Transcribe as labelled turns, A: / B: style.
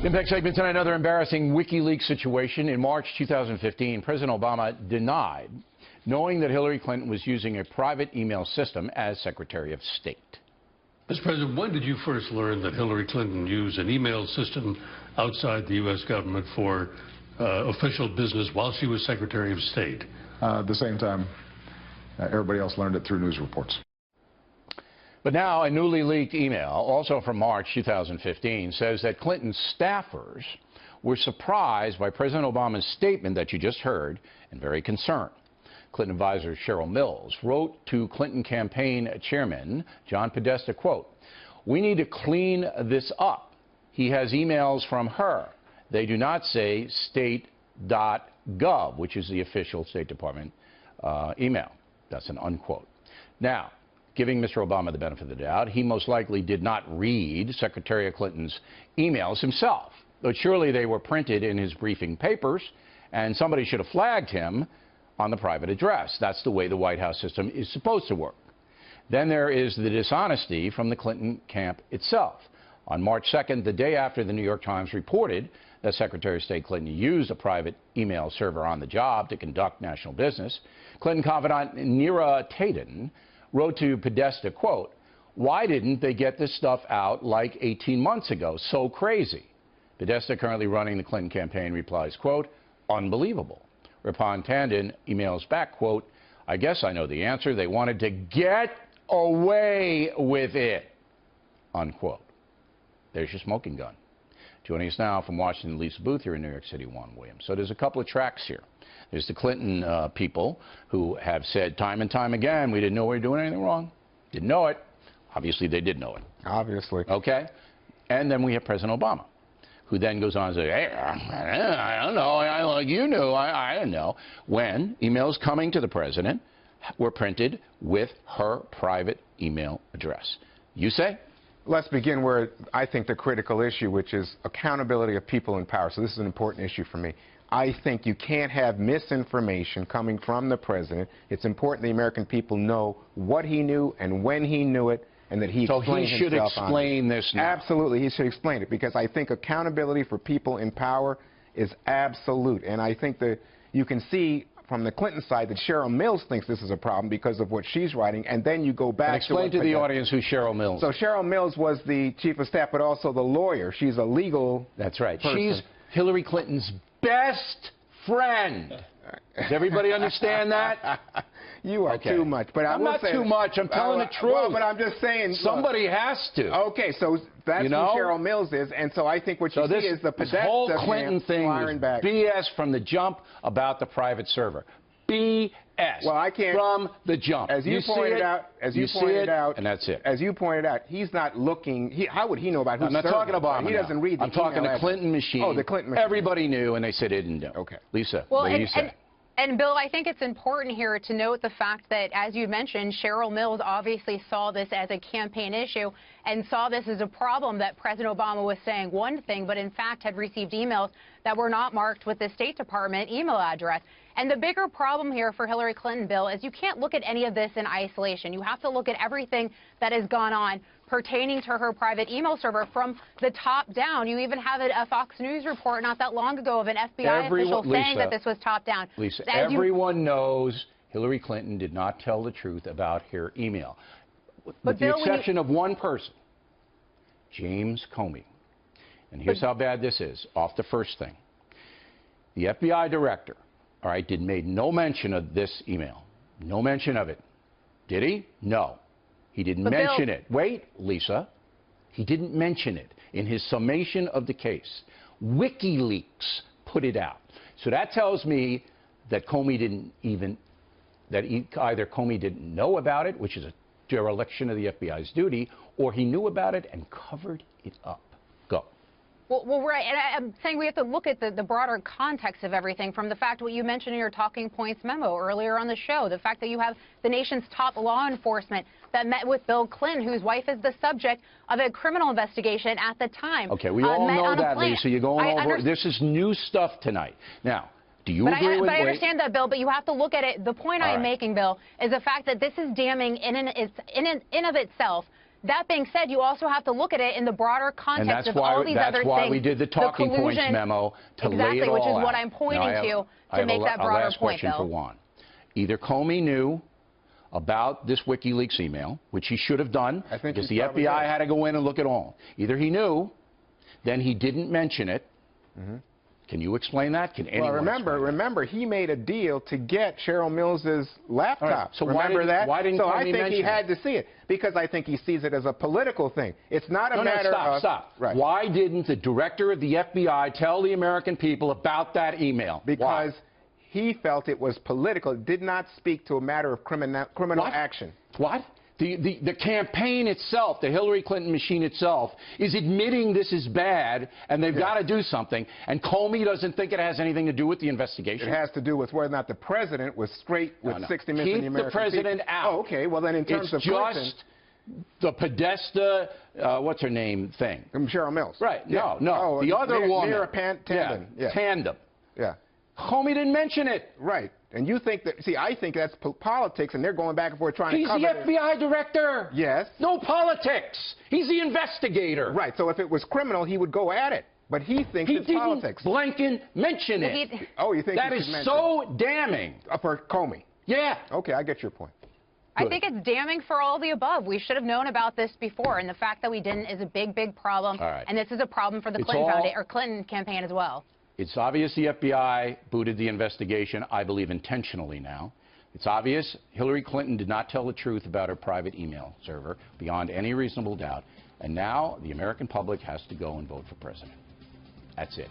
A: Impact segment tonight, another embarrassing WikiLeaks situation. In March 2015, President Obama denied knowing that Hillary Clinton was using a private email system as Secretary of State.
B: Mr. President, when did you first learn that Hillary Clinton used an email system outside the U.S. government for official business while she was Secretary of State?
C: The same time everybody else learned it through news reports.
A: But now a newly leaked email, also from March 2015, says that Clinton's staffers were surprised by President Obama's statement that you just heard and very concerned. Clinton advisor Cheryl Mills wrote to Clinton campaign chairman John Podesta, quote, "We need to clean this up. He has emails from her. They do not say state.gov, which is the official State Department email." That's an unquote. Now, giving Mr. Obama the benefit of the doubt, he most likely did not read Secretary Clinton's emails himself, but surely they were printed in his briefing papers, and somebody should have flagged him on the private address. That's the way the White House system is supposed to work. Then there is the dishonesty from the Clinton camp itself. On March 2nd, the day after the New York Times reported that Secretary of State Clinton used a private email server on the job to conduct national business, Clinton confidant Neera Tanden wrote to Podesta, quote, "Why didn't they get this stuff out like 18 months ago? So crazy." Podesta, currently running the Clinton campaign, replies, quote, "Unbelievable." Whereupon Tanden emails back, quote, "I guess I know the answer. They wanted to get away with it," unquote. There's your smoking gun. Joining us now from Washington, Lisa Booth here in New York City, Juan Williams. So there's a couple of tracks here. There's the Clinton people who have said time and time again, we didn't know we were doing anything wrong. Didn't know it. Obviously, they did know it.
C: Obviously.
A: Okay? And then we have President Obama, who then goes on and says, hey, I don't know, like you knew, I didn't know. When emails coming to the president were printed with her private email address. You say?
D: Let's begin where I think the critical issue, which is accountability of people in power. So this is an important issue for me. I think you can't have misinformation coming from the president. It's important the American people know what he knew and when he knew it, and that he explained himself.
A: So he should explain this now.
D: Absolutely, he should explain it, because I think accountability for people in power is absolute. And I think that you can see from the Clinton side that Cheryl Mills thinks this is a problem because of what she's writing, and then you go back
A: and explain to the audience who Cheryl Mills is.
D: So Cheryl Mills was the chief of staff, but also the lawyer. She's a legal
A: That's right.
D: person.
A: She's Hillary Clinton's best friend. Does everybody understand that?
D: You are too much. But
A: I'm not too much. I'm telling the truth.
D: Well, but I'm just saying.
A: Somebody has to.
D: Okay, so that's who Cheryl Mills is, and so I think what you see is the Podesta
A: whole Clinton thing was
D: back.
A: BS from the jump about the private server. BS.
D: Well, I can't.
A: From the jump.
D: As you pointed out, and
A: that's it.
D: As you pointed out, he's not looking. How would he know about who's
A: I'm not talking about Obama.
D: He doesn't read the
A: I'm talking the Clinton machine.
D: Oh, the Clinton machine.
A: Everybody knew, and they said it didn't know.
D: Okay.
A: Lisa,
E: well,
A: what do you say?
E: And Bill, I think it's important here to note the fact that, as you mentioned, Cheryl Mills obviously saw this as a campaign issue and saw this as a problem that President Obama was saying one thing, but in fact had received emails that were not marked with the State Department email address. And the bigger problem here for Hillary Clinton, Bill, is you can't look at any of this in isolation. You have to look at everything that has gone on pertaining to her private email server from the top down. You even have a Fox News report not that long ago of an FBI official saying that this was top down.
A: Lisa, everyone knows Hillary Clinton did not tell the truth about her email. With the exception of one person, James Comey. And here's how bad this is, off the first thing. The FBI director, all right, made no mention of this email. No mention of it. Did he? No. He didn't mention it. Wait, Lisa. He didn't mention it in his summation of the case. WikiLeaks put it out. So that tells me that Comey didn't even, either Comey didn't know about it, which is a dereliction of the FBI's duty, or he knew about it and covered it up. Go.
E: Well, right, and I'm saying we have to look at the broader context of everything, from the fact what you mentioned in your talking points memo earlier on the show, the fact that you have the nation's top law enforcement that met with Bill Clinton, whose wife is the subject of a criminal investigation at the time.
A: Okay, we all know that, Lisa. You're going over. This is new stuff tonight. Now, do you agree with?
E: But I understand that, Bill. But you have to look at it. The point I'm making, Bill, is the fact that this is damning in of itself That being said, you also have to look at it in the broader context of all these other things.
A: That's why we did the talking points memo to lay it all out.
E: Exactly, which is what I'm pointing to make that broader point,
A: Bill. I have a last question for Juan. Either Comey knew about this WikiLeaks email, which he should have done, because the FBI had to go in and look at all. Either he knew, then he didn't mention it. Mm-hmm. Can you explain that? Can anyone
D: remember, he made a deal to get Cheryl Mills's laptop.
A: Right. So
D: why didn't
A: so
D: I think he had to see it, because I think he sees it as a political thing. It's not a matter of...
A: Stop.
D: Right.
A: Why didn't the director of the FBI tell the American people about that email?
D: Because he felt it was political. It did not speak to a matter of criminal action.
A: What? The campaign itself, the Hillary Clinton machine itself, is admitting this is bad and they've got to do something. And Comey doesn't think it has anything to do with the investigation.
D: It has to do with whether or not the president was straight with 60 Minutes and the American
A: Keep the president out.
D: Oh, okay. Well, then in terms of Clinton...
A: It's just the Podesta, what's her name, thing.
D: Cheryl Mills.
A: Right.
D: Yeah.
A: No.
D: Oh,
A: the other woman.
D: Mira Tandon.
A: Yeah. Tandem.
D: Yeah.
A: Comey didn't mention it.
D: Right. And you think that, see, I think that's politics, and they're going back and forth trying to cover it.
A: He's the FBI director.
D: Yes.
A: No politics. He's the investigator.
D: Right. So if it was criminal, he would go at it. But he thinks it's politics.
A: He didn't blanking mention it.
D: Oh, you think
A: that is so damning.
D: For Comey.
A: Yeah.
D: Okay, I get your point.
E: I think it's damning for all the above. We should have known about this before, and the fact that we didn't is a big, big problem.
A: All right.
E: And this is a problem for the Clinton campaign as well.
A: It's obvious the FBI booted the investigation, I believe intentionally now. It's obvious Hillary Clinton did not tell the truth about her private email server, beyond any reasonable doubt. And now the American public has to go and vote for president. That's it.